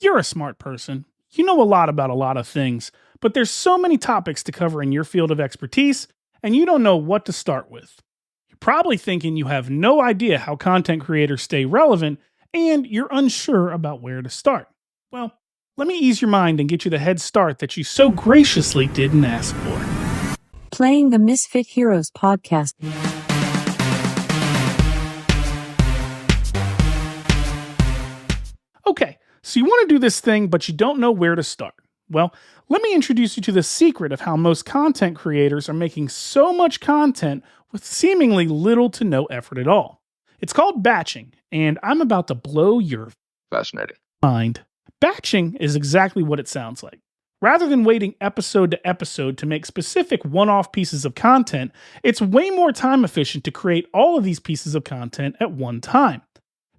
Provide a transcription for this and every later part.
You're a smart person. You know a lot about a lot of things, but there's so many topics to cover in your field of expertise, and you don't know what to start with. You're probably thinking you have no idea how content creators stay relevant, and you're unsure about where to start. Well, let me ease your mind and get you the head start that you so graciously didn't ask for. Playing the Misfit Heroes podcast. Okay, so you want to do this thing, but you don't know where to start. Well, let me introduce you to the secret of how most content creators are making so much content with seemingly little to no effort at all. It's called batching, and I'm about to blow your Fascinating. mind. Batching is exactly what it sounds like. Rather than waiting episode to episode to make specific one-off pieces of content, it's way more time efficient to create all of these pieces of content at one time.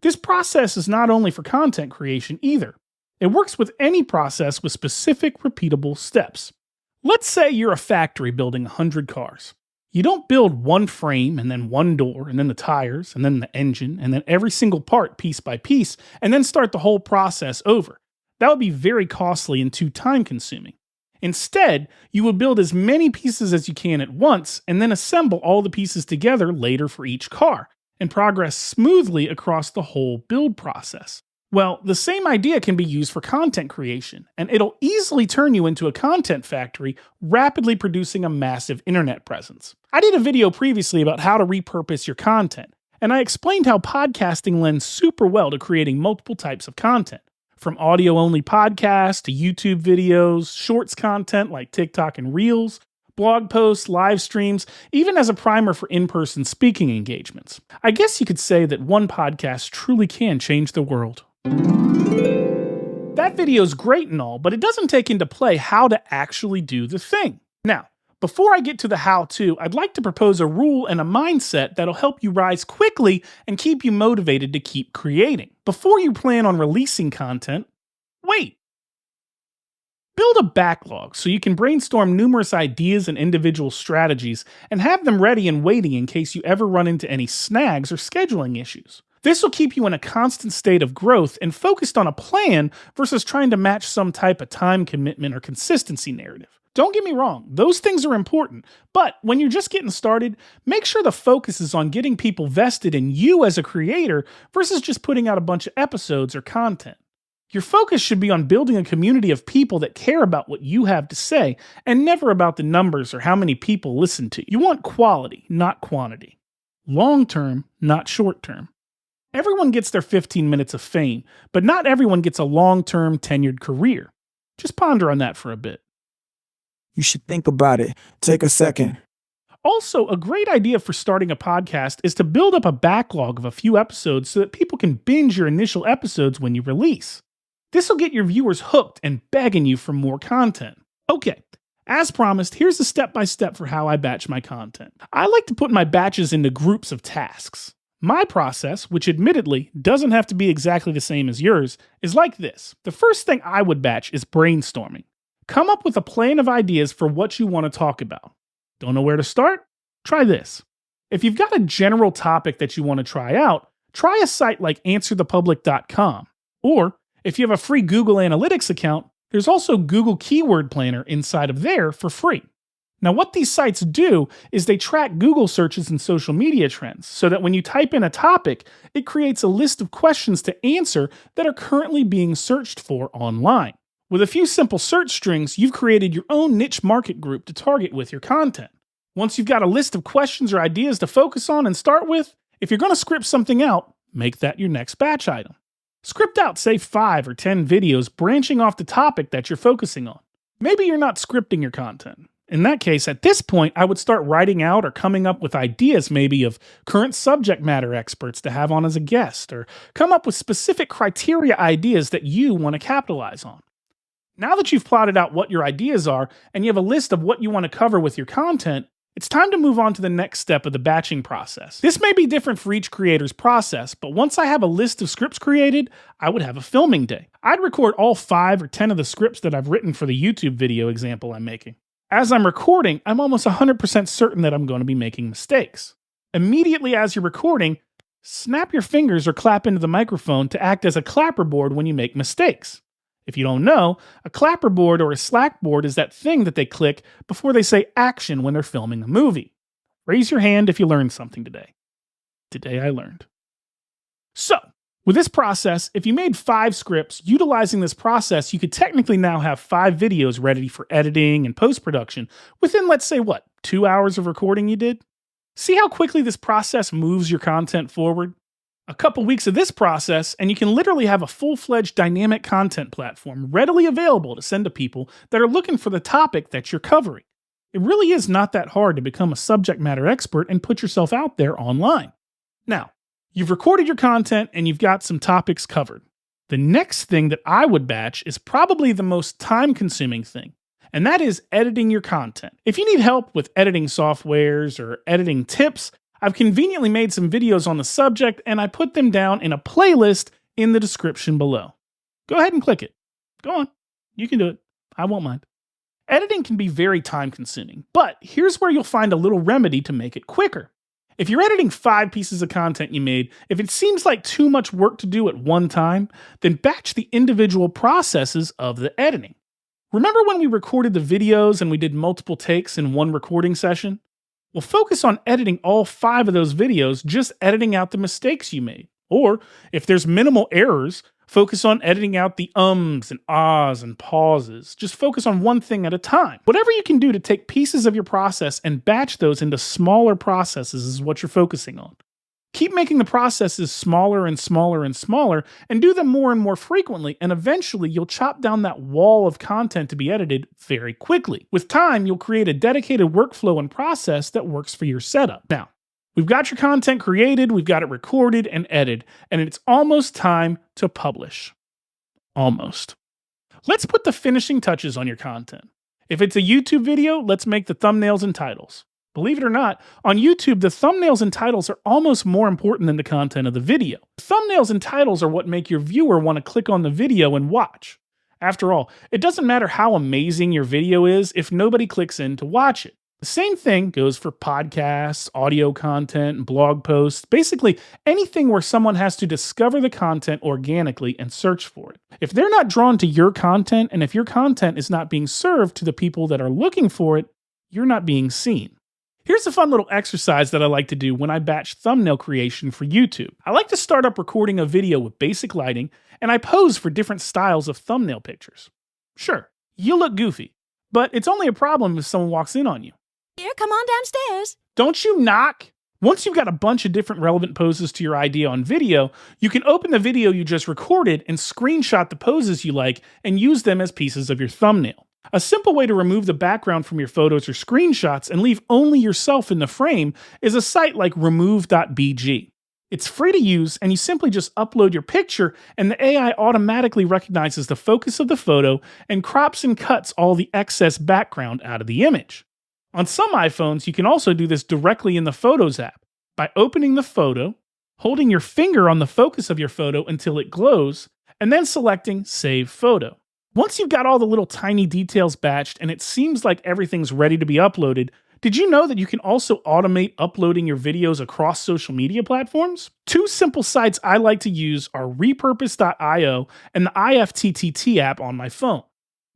This process is not only for content creation either. It works with any process with specific repeatable steps. Let's say you're a factory building 100 cars. You don't build one frame and then one door and then the tires and then the engine and then every single part piece by piece and then start the whole process over. That would be very costly and too time consuming. Instead, you would build as many pieces as you can at once and then assemble all the pieces together later for each car and progress smoothly across the whole build process. Well, the same idea can be used for content creation, and it'll easily turn you into a content factory, rapidly producing a massive internet presence. I did a video previously about how to repurpose your content, and I explained how podcasting lends super well to creating multiple types of content, from audio-only podcasts to YouTube videos, shorts content like TikTok and Reels, blog posts, live streams, even as a primer for in-person speaking engagements. I guess you could say that one podcast truly can change the world. That video's great and all, but it doesn't take into play how to actually do the thing. Now, before I get to the how-to, I'd like to propose a rule and a mindset that'll help you rise quickly and keep you motivated to keep creating. Before you plan on releasing content, wait. Build a backlog so you can brainstorm numerous ideas and individual strategies and have them ready and waiting in case you ever run into any snags or scheduling issues. This will keep you in a constant state of growth and focused on a plan versus trying to match some type of time commitment or consistency narrative. Don't get me wrong, those things are important, but when you're just getting started, make sure the focus is on getting people vested in you as a creator versus just putting out a bunch of episodes or content. Your focus should be on building a community of people that care about what you have to say, and never about the numbers or how many people listen to you. You want quality, not quantity. Long term, not short term. Everyone gets their 15 minutes of fame, but not everyone gets a long-term tenured career. Just ponder on that for a bit. You should think about it. Take a second. Also, a great idea for starting a podcast is to build up a backlog of a few episodes so that people can binge your initial episodes when you release. This will get your viewers hooked and begging you for more content. Okay, as promised, here's the step-by-step for how I batch my content. I like to put my batches into groups of tasks. My process, which admittedly doesn't have to be exactly the same as yours, is like this. The first thing I would batch is brainstorming. Come up with a plan of ideas for what you want to talk about. Don't know where to start? Try this. If you've got a general topic that you want to try out, try a site like AnswerThePublic.com. Or, if you have a free Google Analytics account, there's also Google Keyword Planner inside of there for free. Now, what these sites do is they track Google searches and social media trends so that when you type in a topic, it creates a list of questions to answer that are currently being searched for online. With a few simple search strings, you've created your own niche market group to target with your content. Once you've got a list of questions or ideas to focus on and start with, if you're going to script something out, make that your next batch item. Script out, say, 5 or 10 videos branching off the topic that you're focusing on. Maybe you're not scripting your content. In that case, at this point, I would start writing out or coming up with ideas maybe of current subject matter experts to have on as a guest, or come up with specific criteria ideas that you want to capitalize on. Now that you've plotted out what your ideas are, and you have a list of what you want to cover with your content, it's time to move on to the next step of the batching process. This may be different for each creator's process, but once I have a list of scripts created, I would have a filming day. I'd record all 5 or 10 of the scripts that I've written for the YouTube video example I'm making. As I'm recording, I'm almost 100% certain that I'm going to be making mistakes. Immediately as you're recording, snap your fingers or clap into the microphone to act as a clapperboard when you make mistakes. If you don't know, a clapperboard or a slackboard is that thing that they click before they say action when they're filming a movie. Raise your hand if you learned something today. Today I learned. So, with this process, if you made 5 scripts, utilizing this process, you could technically now have 5 videos ready for editing and post-production within, let's say, 2 hours of recording you did? See how quickly this process moves your content forward? A couple weeks of this process, and you can literally have a full-fledged dynamic content platform readily available to send to people that are looking for the topic that you're covering. It really is not that hard to become a subject matter expert and put yourself out there online. Now, you've recorded your content and you've got some topics covered. The next thing that I would batch is probably the most time-consuming thing, and that is editing your content. If you need help with editing softwares or editing tips, I've conveniently made some videos on the subject, and I put them down in a playlist in the description below. Go ahead and click it. Go on. You can do it. I won't mind. Editing can be very time-consuming, but here's where you'll find a little remedy to make it quicker. If you're editing 5 pieces of content you made, if it seems like too much work to do at one time, then batch the individual processes of the editing. Remember when we recorded the videos and we did multiple takes in one recording session? Well, focus on editing all 5 of those videos, just editing out the mistakes you made. Or, if there's minimal errors, focus on editing out the ums and ahs and pauses. Just focus on one thing at a time. Whatever you can do to take pieces of your process and batch those into smaller processes is what you're focusing on. Keep making the processes smaller and smaller and smaller, and do them more and more frequently, and eventually you'll chop down that wall of content to be edited very quickly. With time, you'll create a dedicated workflow and process that works for your setup. Now, we've got your content created, we've got it recorded and edited, and it's almost time to publish. Almost. Let's put the finishing touches on your content. If it's a YouTube video, let's make the thumbnails and titles. Believe it or not, on YouTube, the thumbnails and titles are almost more important than the content of the video. Thumbnails and titles are what make your viewer want to click on the video and watch. After all, it doesn't matter how amazing your video is if nobody clicks in to watch it. The same thing goes for podcasts, audio content, blog posts, basically anything where someone has to discover the content organically and search for it. If they're not drawn to your content, and if your content is not being served to the people that are looking for it, you're not being seen. Here's a fun little exercise that I like to do when I batch thumbnail creation for YouTube. I like to start up recording a video with basic lighting, and I pose for different styles of thumbnail pictures. Sure, you look goofy, but it's only a problem if someone walks in on you. Here, come on downstairs. Don't you knock? Once you've got a bunch of different relevant poses to your idea on video, you can open the video you just recorded and screenshot the poses you like and use them as pieces of your thumbnail. A simple way to remove the background from your photos or screenshots and leave only yourself in the frame is a site like remove.bg. It's free to use, and you simply just upload your picture, and the AI automatically recognizes the focus of the photo and crops and cuts all the excess background out of the image. On some iPhones, you can also do this directly in the Photos app by opening the photo, holding your finger on the focus of your photo until it glows, and then selecting Save Photo. Once you've got all the little tiny details batched and it seems like everything's ready to be uploaded, did you know that you can also automate uploading your videos across social media platforms? 2 simple sites I like to use are Repurpose.io and the IFTTT app on my phone.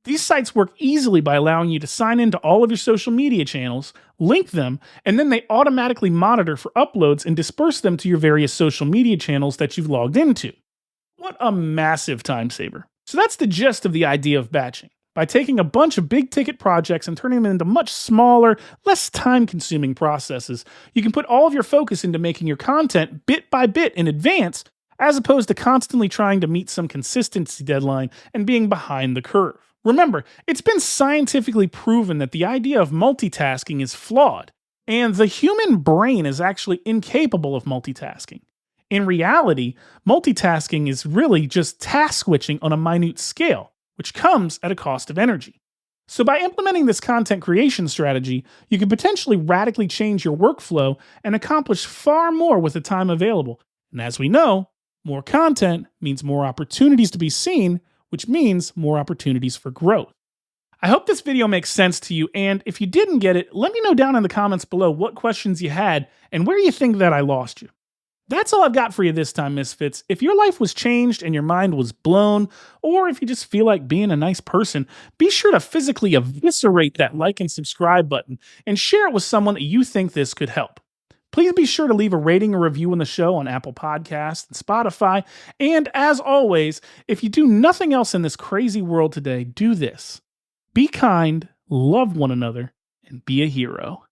These sites work easily by allowing you to sign into all of your social media channels, link them, and then they automatically monitor for uploads and disperse them to your various social media channels that you've logged into. What a massive time saver. So that's the gist of the idea of batching. By taking a bunch of big ticket projects and turning them into much smaller, less time-consuming processes, you can put all of your focus into making your content bit by bit in advance, as opposed to constantly trying to meet some consistency deadline and being behind the curve. Remember, it's been scientifically proven that the idea of multitasking is flawed, and the human brain is actually incapable of multitasking. In reality, multitasking is really just task switching on a minute scale, which comes at a cost of energy. So by implementing this content creation strategy, you can potentially radically change your workflow and accomplish far more with the time available. And as we know, more content means more opportunities to be seen, which means more opportunities for growth. I hope this video makes sense to you, and if you didn't get it, let me know down in the comments below what questions you had and where you think that I lost you. That's all I've got for you this time, Misfits. If your life was changed and your mind was blown, or if you just feel like being a nice person, be sure to physically eviscerate that like and subscribe button and share it with someone that you think this could help. Please be sure to leave a rating or review on the show on Apple Podcasts and Spotify. And as always, if you do nothing else in this crazy world today, do this. Be kind, love one another, and be a hero.